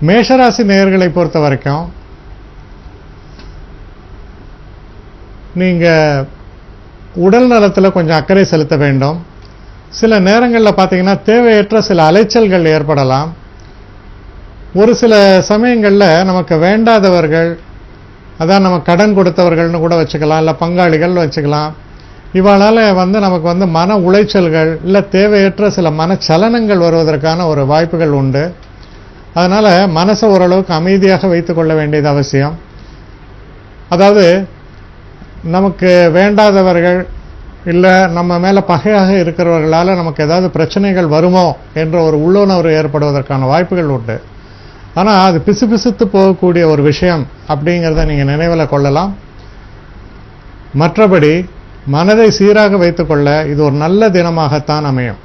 மேஷராசி நேயர்களை பொறுத்த வரைக்கும் நீங்க உடல் நலத்தில் கொஞ்சம் அக்கறை செலுத்த வேண்டும். சில நேரங்களில் பார்த்தீங்கன்னா தேவையற்ற சில அலைச்சல்கள் ஏற்படலாம். ஒரு சில சமயங்களில் நமக்கு வேண்டாதவர்கள், அதான் நம்ம கடன் கொடுத்தவர்கள்னு கூட வச்சுக்கலாம், இல்லை பங்காளிகள் வச்சுக்கலாம், இவளால் நமக்கு மன உளைச்சல்கள் இல்லை தேவையற்ற சில மனச்சலனங்கள் வருவதற்கான ஒரு வாய்ப்புகள் உண்டு. அதனால் மனசை ஓரளவுக்கு அமைதியாக வைத்து கொள்ள வேண்டியது அவசியம். அதாவது நமக்கு வேண்டாதவர்கள் இல்லை நம்ம மேலே பகையாக இருக்கிறவர்களால் நமக்கு ஏதாவது பிரச்சனைகள் வருமோ என்ற ஒரு உள்ளுணர்வு ஏற்படுவதற்கான வாய்ப்புகள் உண்டு. ஆனால் அது பிசுபிசுத்து போகக்கூடிய ஒரு விஷயம் அப்படிங்கிறத நீங்கள் நினைவில் கொள்ளலாம். மற்றபடி மனதை சீராக வைத்துக்கொள்ள இது ஒரு நல்ல தினமாகத்தான் அமையும்.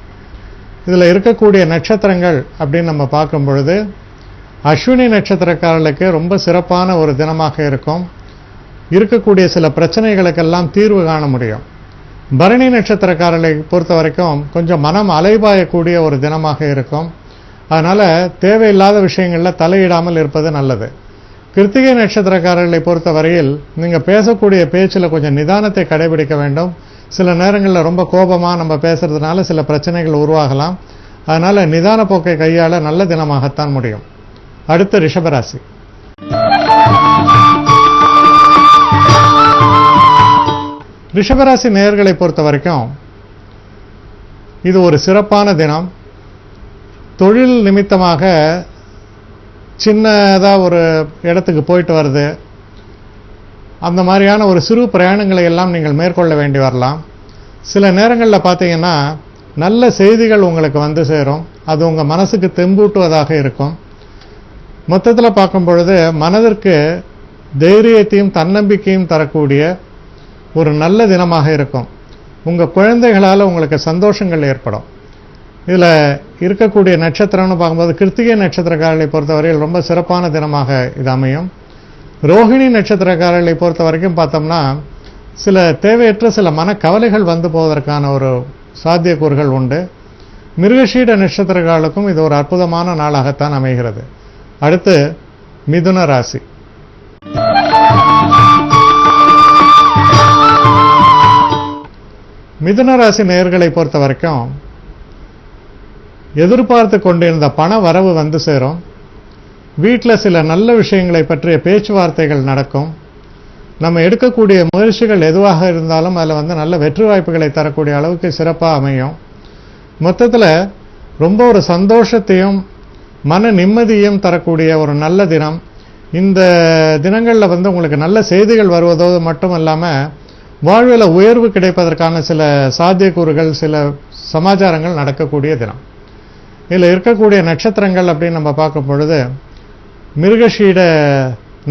இதில் இருக்கக்கூடிய நட்சத்திரங்கள் அப்படின்னு நம்ம பார்க்கும் பொழுது அஸ்வினி நட்சத்திரக்காரர்களுக்கு ரொம்ப சிறப்பான ஒரு தினமாக இருக்கும். இருக்கக்கூடிய சில பிரச்சனைகளுக்கெல்லாம் தீர்வு காண முடியும். பரணி நட்சத்திரக்காரர்களை பொறுத்த வரைக்கும் கொஞ்சம் மனம் அலைபாயக்கூடிய ஒரு தினமாக இருக்கும். அதனால் தேவையில்லாத விஷயங்களில் தலையிடாமல் இருப்பது நல்லது. கிருத்திகை நட்சத்திரக்காரர்களை பொறுத்த வரையில் நீங்கள் பேசக்கூடிய பேச்சில் கொஞ்சம் நிதானத்தை கடைபிடிக்க வேண்டும். சில நேரங்களில் ரொம்ப கோபமாக நம்ம பேசுறதுனால சில பிரச்சனைகள் உருவாகலாம். அதனால் நிதான போக்கை கையாள நல்ல தினமாகத்தான் முடியும். அடுத்து ரிஷபராசி. ரிஷபராசி நேயர்களை பொறுத்த வரைக்கும் இது ஒரு சிறப்பான தினம். தொழில் நிமித்தமாக சின்னதாக ஒரு இடத்துக்கு போயிட்டு வருது, அந்த மாதிரியான ஒரு சிறு பிரயாணங்களை எல்லாம் நீங்கள் மேற்கொள்ள வேண்டி வரலாம். சில நேரங்களில் பார்த்தீங்கன்னா நல்ல செய்திகள் உங்களுக்கு வந்து சேரும். அது உங்கள் மனசுக்கு தெம்பூட்டுவதாக இருக்கும். மொத்தத்தில் பார்க்கும் பொழுது மனதிற்கு தைரியத்தையும் தன்னம்பிக்கையும் தரக்கூடிய ஒரு நல்ல தினமாக இருக்கும். உங்கள் குழந்தைகளால் உங்களுக்கு சந்தோஷங்கள் ஏற்படும். இதில் இருக்கக்கூடிய நட்சத்திரம்னு பார்க்கும்போது கிருத்திகை நட்சத்திரக்காரர்களை பொறுத்தவரையில் ரொம்ப சிறப்பான தினமாக இது அமையும். ரோஹிணி நட்சத்திரக்காரர்களை பொறுத்த வரைக்கும் பார்த்தோம்னா சில தேவையற்ற சில மனக்கவலைகள் வந்து போவதற்கான ஒரு சாத்தியக்கூறுகள் உண்டு. மிருகஷீட நட்சத்திரக்காரர்களுக்கும் இது ஒரு அற்புதமான நாளாகத்தான் அமைகிறது. அடுத்து மிதுன ராசி. மிதுன ராசி நேயர்களை பொறுத்த வரைக்கும் எதிர்பார்த்து கொண்டிருந்த பண வரவு வந்து சேரும். வீட்டில் சில நல்ல விஷயங்களை பற்றிய பேச்சுவார்த்தைகள் நடக்கும். நம்ம எடுக்கக்கூடிய முயற்சிகள் எதுவாக இருந்தாலும் அதில் நல்ல வெற்றி வாய்ப்புகளை தரக்கூடிய அளவுக்கு சிறப்பாக அமையும். மொத்தத்தில் ரொம்ப ஒரு சந்தோஷத்தையும் மன நிம்மதியும் தரக்கூடிய ஒரு நல்ல தினம். இந்த தினங்களில் உங்களுக்கு நல்ல செய்திகள் வருவதோடு மட்டும் இல்லாமல் வாழ்வில் உயர்வு கிடைப்பதற்கான சில சாத்தியக்கூறுகள், சில சமாச்சாரங்கள் நடக்கக்கூடிய தினம். இதில் இருக்கக்கூடிய நட்சத்திரங்கள் அப்படின்னு நம்ம பார்க்கும் பொழுது மிருகஷீட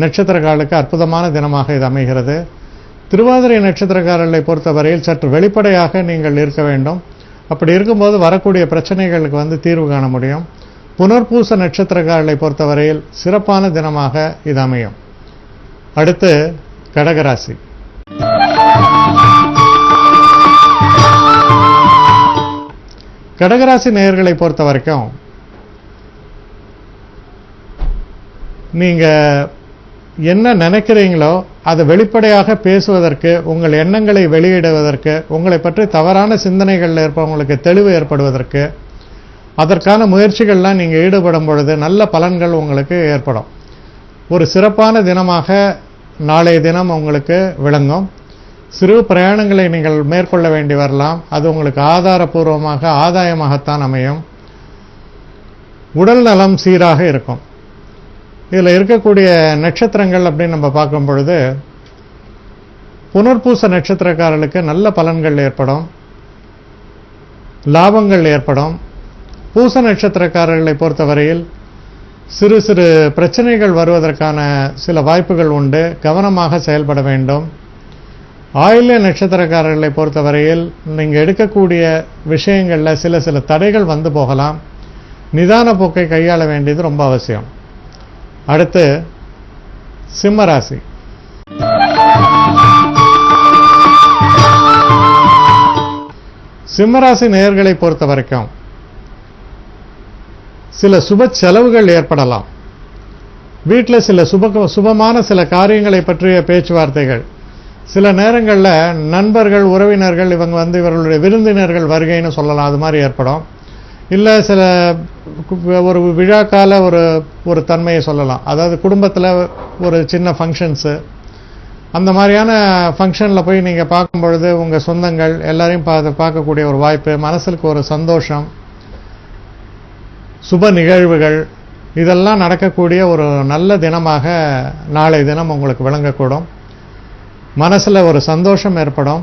நட்சத்திரக்காரர்களுக்கு அற்புதமான தினமாக இது அமைகிறது. திருவாதிரை நட்சத்திரக்காரர்களை பொறுத்தவரையில் சற்று வெளிப்படையாக நீங்கள் இருக்க வேண்டும். அப்படி இருக்கும்போது வரக்கூடிய பிரச்சனைகளுக்கு தீர்வு காண முடியும். புனர்பூச நட்சத்திரக்காரர்களை பொறுத்தவரையில் சிறப்பான தினமாக இது அமையும். அடுத்து கடகராசி. கடகராசி நேயர்களை பொறுத்த வரைக்கும் நீங்க என்ன நினைக்கிறீங்களோ அதை வெளிப்படையாக பேசுவதற்கு, உங்கள் எண்ணங்களை வெளியிடுவதற்கு, உங்களை பற்றி தவறான சிந்தனைகள் இருப்பவங்களுக்கு தெளிவு ஏற்படுவதற்கு, அதற்கான முயற்சிகள்லாம் நீங்கள் ஈடுபடும் பொழுது நல்ல பலன்கள் உங்களுக்கு ஏற்படும். ஒரு சிறப்பான தினமாக நாளைய தினம் உங்களுக்கு விளங்கும். சிறு பிரயாணங்களை நீங்கள் மேற்கொள்ள வேண்டி வரலாம். அது உங்களுக்கு ஆதாரபூர்வமாக ஆதாயமாகத்தான் அமையும். உடல் நலம் சீராக இருக்கும். இதில் இருக்கக்கூடிய நட்சத்திரங்கள் அப்படின்னு நம்ம பார்க்கும் பொழுது புனர்பூச நட்சத்திரக்காரர்களுக்கு நல்ல பலன்கள் ஏற்படும், லாபங்கள் ஏற்படும். பூச நட்சத்திரக்காரர்களை பொறுத்தவரையில் சிறு சிறு பிரச்சனைகள் வருவதற்கான சில வாய்ப்புகள் உண்டு. கவனமாக செயல்பட வேண்டும். ஆயில்ய நட்சத்திரக்காரர்களை பொறுத்தவரையில் நீங்கள் எடுக்கக்கூடிய விஷயங்களில் சில சில தடைகள் வந்து போகலாம். நிதான போக்கை கையாள வேண்டியது ரொம்ப அவசியம். அடுத்து சிம்மராசி. சிம்மராசி நேயர்களை பொறுத்த வரைக்கும் சில சுப செலவுகள் ஏற்படலாம். வீட்டில் சில சுபமான சில காரியங்களை பற்றிய பேச்சுவார்த்தைகள், சில நேரங்களில் நண்பர்கள், உறவினர்கள், இவங்க வந்து இவர்களுடைய விருந்தினர்கள் வருகைன்னு சொல்லலாம், அது மாதிரி ஏற்படும். இல்லை சில ஒரு விழாக்கால ஒரு தன்மையை சொல்லலாம். அதாவது குடும்பத்தில் ஒரு சின்ன ஃபங்க்ஷன்ஸு, அந்த மாதிரியான ஃபங்க்ஷனில் போய் நீங்கள் பார்க்கும் பொழுது உங்கள் சொந்தங்கள் எல்லாரையும் பார்க்கக்கூடிய ஒரு வாய்ப்பு, மனசுக்கு ஒரு சந்தோஷம், சுப நிகழ்வுகள், இதெல்லாம் நடக்கக்கூடிய ஒரு நல்ல தினமாக நாளை தினம் உங்களுக்கு விளங்கக்கூடும். மனசில் ஒரு சந்தோஷம் ஏற்படும்.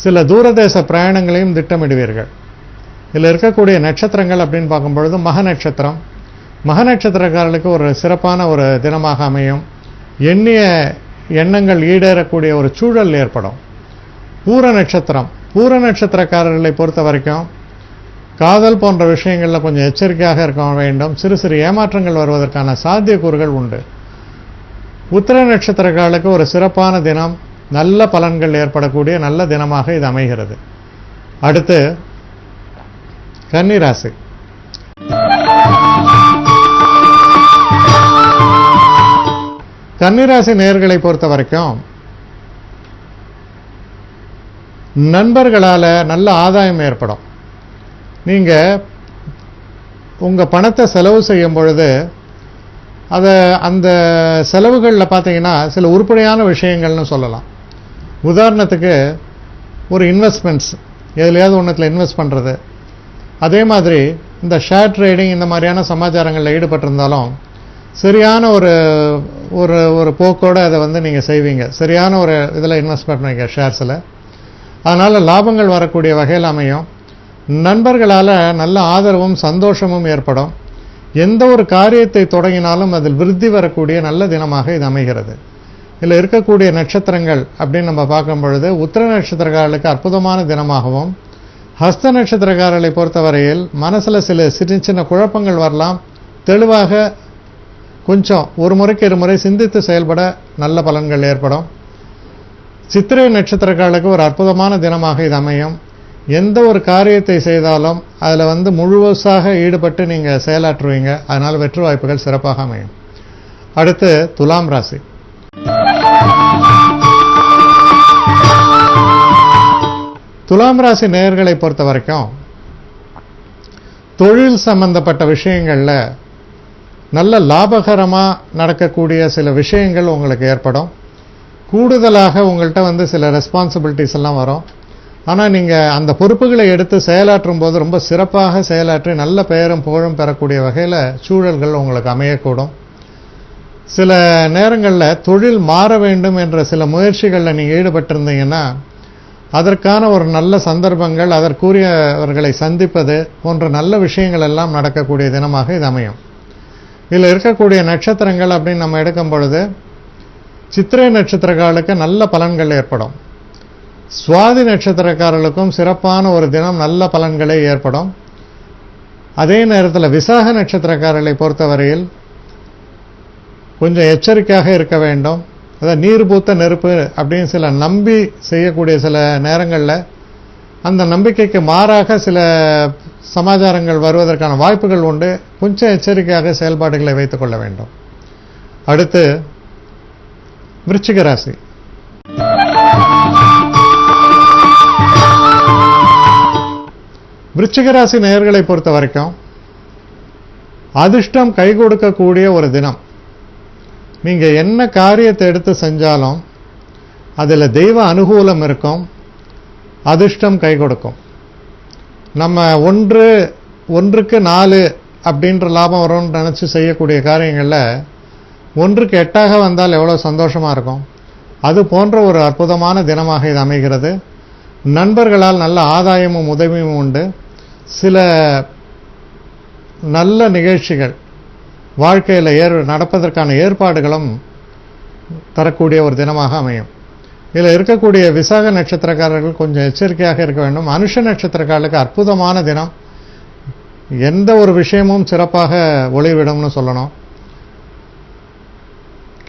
சில தூரதேச பிரயாணங்களையும் திட்டமிடுவீர்கள். இதில் இருக்கக்கூடிய நட்சத்திரங்கள் அப்படின்னு பார்க்கும்பொழுது மக நட்சத்திரம், மக நட்சத்திரக்காரர்களுக்கு ஒரு சிறப்பான ஒரு தினமாக அமையும். எண்ணிய எண்ணங்கள் ஈடேறக்கூடிய ஒரு சூழல் ஏற்படும். பூர நட்சத்திரம், பூர நட்சத்திரக்காரர்களை பொறுத்த வரைக்கும் காதல் போன்ற விஷயங்களில் கொஞ்சம் எச்சரிக்கையாக இருக்க வேண்டும். சிறு சிறு ஏமாற்றங்கள் வருவதற்கான சாத்தியக்கூறுகள் உண்டு. உத்திர நட்சத்திரக்காரர்களுக்கு ஒரு சிறப்பான தினம், நல்ல பலன்கள் ஏற்படக்கூடிய நல்ல தினமாக இது அமைகிறது. அடுத்து கன்னிராசி. கன்னிராசி நேயர்களை பொறுத்த வரைக்கும் நண்பர்களால் நல்ல ஆதாயம் ஏற்படும். நீங்க உங்க பணத்தை செலவு செய்யும் பொழுது அந்த செலவுகளில் பார்த்தீங்கன்னா சில உருப்படியான விஷயங்கள்னு சொல்லலாம். உதாரணத்துக்கு ஒரு இன்வெஸ்ட்மெண்ட்ஸ், எதுலையாவது ஒன்றத்தில் இன்வெஸ்ட் பண்ணுறது, அதே மாதிரி இந்த ஷேர் ட்ரேடிங் இந்த மாதிரியான சமாச்சாரங்களில் ஈடுபட்டிருந்தாலும் சரியான ஒரு போக்கோடு அதை வந்து நீங்கள் செய்வீங்க. சரியான ஒரு இதில் இன்வெஸ்ட் பண்ணுவீங்க ஷேர்ஸில். அதனால் லாபங்கள் வரக்கூடிய வகையில் அமையும். நண்பர்களால் நல்ல ஆதரவும் சந்தோஷமும் ஏற்படும். எந்த ஒரு காரியத்தை தொடங்கினாலும் அதில் விருத்தி வரக்கூடிய நல்ல தினமாக இது அமைகிறது. இதில் இருக்கக்கூடிய நட்சத்திரங்கள் அப்படின்னு நம்ம பார்க்கும் பொழுது உத்திர நட்சத்திரக்காரர்களுக்கு அற்புதமான தினமாகவும், ஹஸ்த நட்சத்திரக்காரர்களை பொறுத்தவரையில் மனசில் சின்ன சின்ன குழப்பங்கள் வரலாம். தெளிவாக கொஞ்சம் ஒரு முறைக்கு இருமுறை சிந்தித்து செயல்பட நல்ல பலன்கள் ஏற்படும். சித்திரை நட்சத்திரக்காரர்களுக்கு ஒரு அற்புதமான தினமாக இது அமையும். எந்த ஒரு காரியத்தை செய்தாலும் அதில் வந்து முழுவசாக ஈடுபட்டு நீங்கள் செயலாற்றுவீங்க. அதனால் வெற்றி வாய்ப்புகள் சிறப்பாக அமையும். அடுத்து துலாம் ராசி. துலாம் ராசி நேயர்களை பொறுத்த வரைக்கும் தொழில் சம்பந்தப்பட்ட விஷயங்களில் நல்ல லாபகரமாக நடக்கக்கூடிய சில விஷயங்கள் உங்களுக்கு ஏற்படும். கூடுதலாக உங்கள்கிட்ட வந்து சில ரெஸ்பான்சிபிலிட்டிஸ் எல்லாம் வரும். ஆனால் நீங்கள் அந்த பொறுப்புகளை எடுத்து செயலாற்றும் போது ரொம்ப சிறப்பாக செயலாற்றி நல்ல பெயரும் புகழும் பெறக்கூடிய வகையில் சூழல்கள் உங்களுக்கு அமையக்கூடும். சில நேரங்களில் தொழில் மாற வேண்டும் என்ற சில முயற்சிகளில் நீங்கள் ஈடுபட்டிருந்தீங்கன்னா அதற்கான ஒரு நல்ல சந்தர்ப்பங்கள், அதற்குரியவர்களை சந்திப்பது போன்ற நல்ல விஷயங்கள் எல்லாம் நடக்கக்கூடிய தினமாக இது அமையும். இதில் இருக்கக்கூடிய நட்சத்திரங்கள் அப்படின்னு நம்ம எடுக்கும் பொழுது சித்திரை நட்சத்திரக்காரர்களுக்கு நல்ல பலன்கள் ஏற்படும். சுவாதி நட்சத்திரக்காரர்களுக்கும் சிறப்பான ஒரு தினம், நல்ல பலன்களே ஏற்படும். அதே நேரத்தில் விசாக நட்சத்திரக்காரர்களை பொறுத்தவரையில் கொஞ்சம் எச்சரிக்கையாக இருக்க வேண்டும். அதாவது நீர் பூத்த நெருப்பு அப்படின்னு சில நம்பி செய்யக்கூடிய சில நேரங்களில் அந்த நம்பிக்கைக்கு மாறாக சில சமாச்சாரங்கள் வருவதற்கான வாய்ப்புகள் உண்டு. கொஞ்சம் எச்சரிக்கையாக செயல்பாடுகளை வைத்துக் கொள்ள வேண்டும். அடுத்து விருச்சிக ராசி. விருச்சிக ராசி நேயர்களை பொறுத்த வரைக்கும் அதிர்ஷ்டம் கை கொடுக்கக்கூடிய ஒரு தினம். நீங்க என்ன காரியத்தை எடுத்து செஞ்சாலும் அதில் தெய்வ அனுகூலம் இருக்கும். அதிர்ஷ்டம் கை கொடுக்கும். நம்ம ஒன்றுக்கு 4 அப்படின்ற லாபம் வரும்னு நினச்சி செய்யக்கூடிய காரியங்களில் 1க்கு 8 வந்தால் எவ்வளோ சந்தோஷமாக இருக்கும். அது போன்ற ஒரு அற்புதமான தினமாக இது அமைகிறது. நண்பர்களால் நல்ல ஆதாயமும் உதவியும் உண்டு. சில நல்ல நிகழ்ச்சிகள் வாழ்க்கையில் நடப்பதற்கான ஏற்பாடுகளும் தரக்கூடிய ஒரு தினமாக அமையும். இதில் இருக்கக்கூடிய விசாக நட்சத்திரக்காரர்கள் கொஞ்சம் எச்சரிக்கையாக இருக்க வேண்டும். அனுஷ நட்சத்திரக்காரர்களுக்கு அற்புதமான தினம். எந்த ஒரு விஷயமும் சிறப்பாக ஒளிவிடும்னு சொல்லணும்.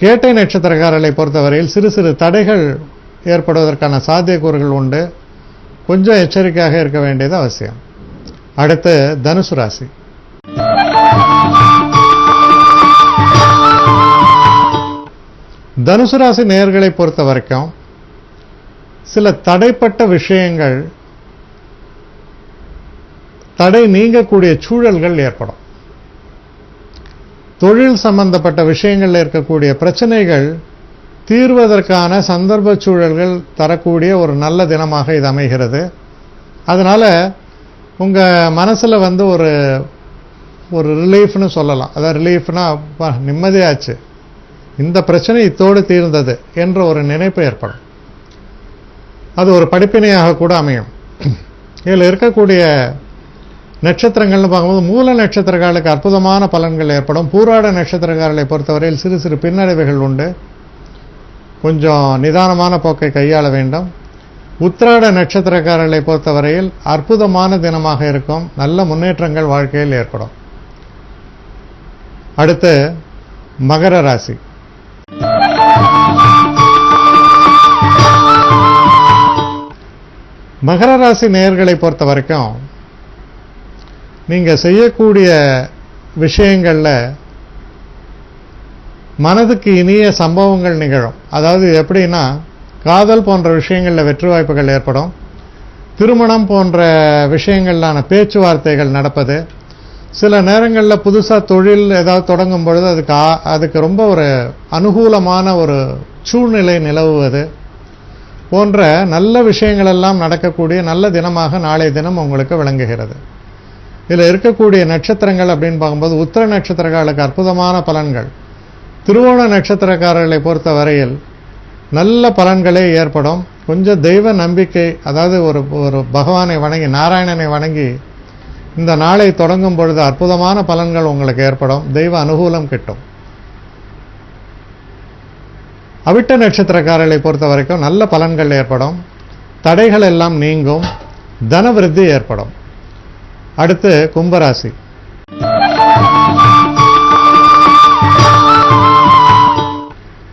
கேட்டை நட்சத்திரக்காரர்களை பொறுத்தவரையில் சிறு சிறு தடைகள் ஏற்படுவதற்கான சாத்தியக்கூறுகள் உண்டு. கொஞ்சம் எச்சரிக்கையாக இருக்க வேண்டியது அவசியம். அடுத்து தனுசு ராசி. தனுசு ராசி நேயர்களை பொறுத்த வரைக்கும் சில தடைப்பட்ட விஷயங்கள் தடை நீங்கக்கூடிய சூழல்கள் ஏற்படும். தொழில் சம்பந்தப்பட்ட விஷயங்களில் இருக்கக்கூடிய பிரச்சனைகள் தீர்வதற்கான சந்தர்ப்ப சூழல்கள் தரக்கூடிய ஒரு நல்ல தினமாக இது அமைகிறது. அதனால உங்க மனசுல ஒரு ரிலீஃப்னு சொல்லலாம். அதாவது ரிலீஃப்னா நிம்மதியாச்சு, இந்த பிரச்சனை இத்தோடு தீர்ந்தது என்ற ஒரு நினைப்பு ஏற்படும். அது ஒரு படிப்பினையாக கூட அமையும். இதில் இருக்கக்கூடிய நட்சத்திரங்கள்னு பார்க்கும்போது மூல நட்சத்திரக்காரர்களுக்கு அற்புதமான பலன்கள் ஏற்படும். பூராட நட்சத்திரக்காரர்களை பொறுத்தவரையில் சிறு சிறு பின்னடைவுகள் உண்டு. கொஞ்சம் நிதானமான போக்கை கையாள வேண்டும். உத்திராட நட்சத்திரக்காரர்களை பொறுத்தவரையில் அற்புதமான தினமாக இருக்கும். நல்ல முன்னேற்றங்கள் வாழ்க்கையில் ஏற்படும். அடுத்து மகர ராசி. மகர ராசி நேயர்களை பொறுத்த வரைக்கும் நீங்க செய்யக்கூடிய விஷயங்கள்ல மனதுக்கு இனிய சம்பவங்கள் நிகழும். அதாவது எப்படின்னா, காதல் போன்ற விஷயங்களில் வெற்றி வாய்ப்புகள் ஏற்படும். திருமணம் போன்ற விஷயங்களான பேச்சுவார்த்தைகள் நடப்பது, சில நேரங்களில் புதுசாக தொழில் ஏதாவது தொடங்கும் பொழுது அதுக்கு ரொம்ப ஒரு அனுகூலமான ஒரு சூழ்நிலை நிலவுவது போன்ற நல்ல விஷயங்கள் எல்லாம் நடக்கக்கூடிய நல்ல தினமாக நாளைய தினம் உங்களுக்கு விளங்குகிறது. இதில் இருக்கக்கூடிய நட்சத்திரங்கள் அப்படின்னு பார்க்கும்போது உத்திர நட்சத்திரக்காரர்களுக்கு அற்புதமான பலன்கள். திருவோண நட்சத்திரக்காரர்களை பொறுத்த வரையில் நல்ல பலன்களே ஏற்படும். கொஞ்சம் தெய்வ நம்பிக்கை, அதாவது ஒரு பகவானை வணங்கி நாராயணனை வணங்கி இந்த நாளை தொடங்கும் பொழுது அற்புதமான பலன்கள் உங்களுக்கு ஏற்படும். தெய்வ அனுகூலம் கிட்டும். அவிட்ட நட்சத்திரக்காரர்களை பொறுத்த வரைக்கும் நல்ல பலன்கள் ஏற்படும். தடைகள் எல்லாம் நீங்கும். தன விருத்தி ஏற்படும். அடுத்து கும்பராசி.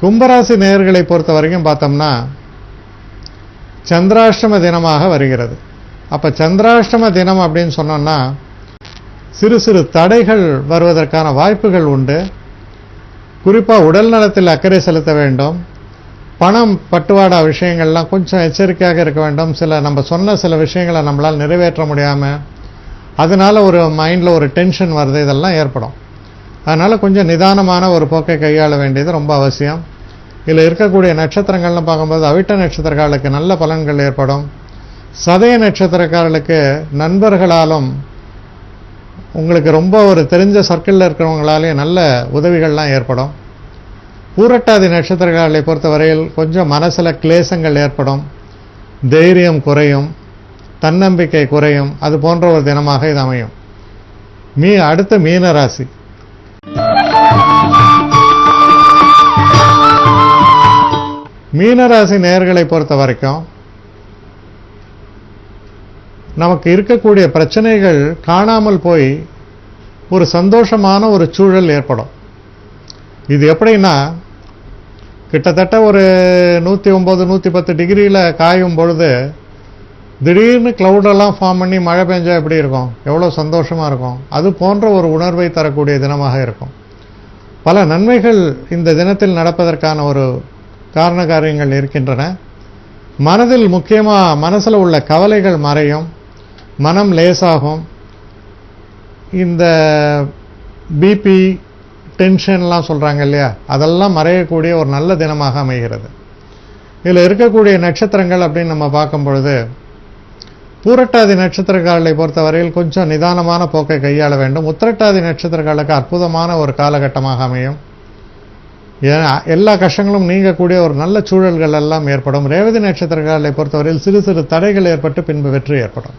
கும்பராசி நேயர்களை பொறுத்த வரைக்கும் பார்த்தோம்னா சந்திராஷ்டம தினமாக வருகிறது. அப்ப சந்திராஷ்டம தினம் அப்படின்னு சொன்னோம்னா சிறு சிறு தடைகள் வருவதற்கான வாய்ப்புகள் உண்டு. குறிப்பா உடல் நலத்தில் அக்கறை செலுத்த வேண்டும். பணம் பட்டுவாடா விஷயங்கள்லாம் கொஞ்சம் எச்சரிக்கையாக இருக்க வேண்டும். நம்ம சொன்ன சில விஷயங்களை நம்மளால் நிறைவேற்ற முடியாம அதனால ஒரு மைண்ட்ல ஒரு டென்ஷன் வருது, இதெல்லாம் ஏற்படும். அதனால கொஞ்சம் நிதானமான ஒரு போக்கை கையாள வேண்டியது ரொம்ப அவசியம். இதில் இருக்கக்கூடிய நட்சத்திரங்கள்னு பார்க்கும்போது அவிட்ட நட்சத்திரக்காரர்களுக்கு நல்ல பலன்கள் ஏற்படும். சதய நட்சத்திரக்காரர்களுக்கு நண்பர்களாலும் உங்களுக்கு ரொம்ப ஒரு தெரிஞ்ச சர்க்கிளில் இருக்கிறவங்களாலே நல்ல உதவிகள்லாம் ஏற்படும். பூரட்டாதி நட்சத்திரக்காரர்களை பொறுத்தவரையில் கொஞ்சம் மனசில் கிளேசங்கள் ஏற்படும். தைரியம் குறையும், தன்னம்பிக்கை குறையும். அது போன்ற ஒரு தினமாக இது அமையும். அடுத்த மீன ராசி. மீனராசி நேயர்களை பொறுத்த வரைக்கும் நமக்கு இருக்கக்கூடிய பிரச்சனைகள் காணாமல் போய் ஒரு சந்தோஷமான ஒரு சூழல் ஏற்படும். இது எப்படின்னா, கிட்டத்தட்ட ஒரு 109 110 டிகிரியில் காயும் பொழுது திடீர்னு கிளவுடெல்லாம் ஃபார்ம் பண்ணி மழை பெஞ்சா எப்படி இருக்கும், எவ்வளோ சந்தோஷமா இருக்கும். அது போன்ற ஒரு உணர்வை தரக்கூடிய தினமாக இருக்கும். பல நன்மைகள் இந்த தினத்தில் நடப்பதற்கான ஒரு காரண காரியங்கள் இருக்கின்றன. மனதில் முக்கியமாக மனசில் உள்ள கவலைகள் மறையும், மனம் லேசாகும். இந்த பிபி டென்ஷன்லாம் சொல்றாங்க இல்லையா, அதெல்லாம் மறையக்கூடிய ஒரு நல்ல தினமாக அமைகிறது. இதில் இருக்கக்கூடிய நட்சத்திரங்கள் அப்படின்னு நம்ம பார்க்கும் பொழுது பூரட்டாதி நட்சத்திரக்காரர்களை பொறுத்தவரையில் கொஞ்சம் நிதானமான போக்கை கையாள வேண்டும். உத்திரட்டாதி நட்சத்திரக்காரர்களுக்கு அற்புதமான ஒரு காலகட்டமாக அமையும். எல்லா கஷ்டங்களும் நீங்கக்கூடிய ஒரு நல்ல சூழல்கள் எல்லாம் ஏற்படும். ரேவதி நட்சத்திரக்காரர்களை பொறுத்தவரையில் சிறு சிறு தடைகள் ஏற்பட்டு பின்பு வெற்றி ஏற்படும்.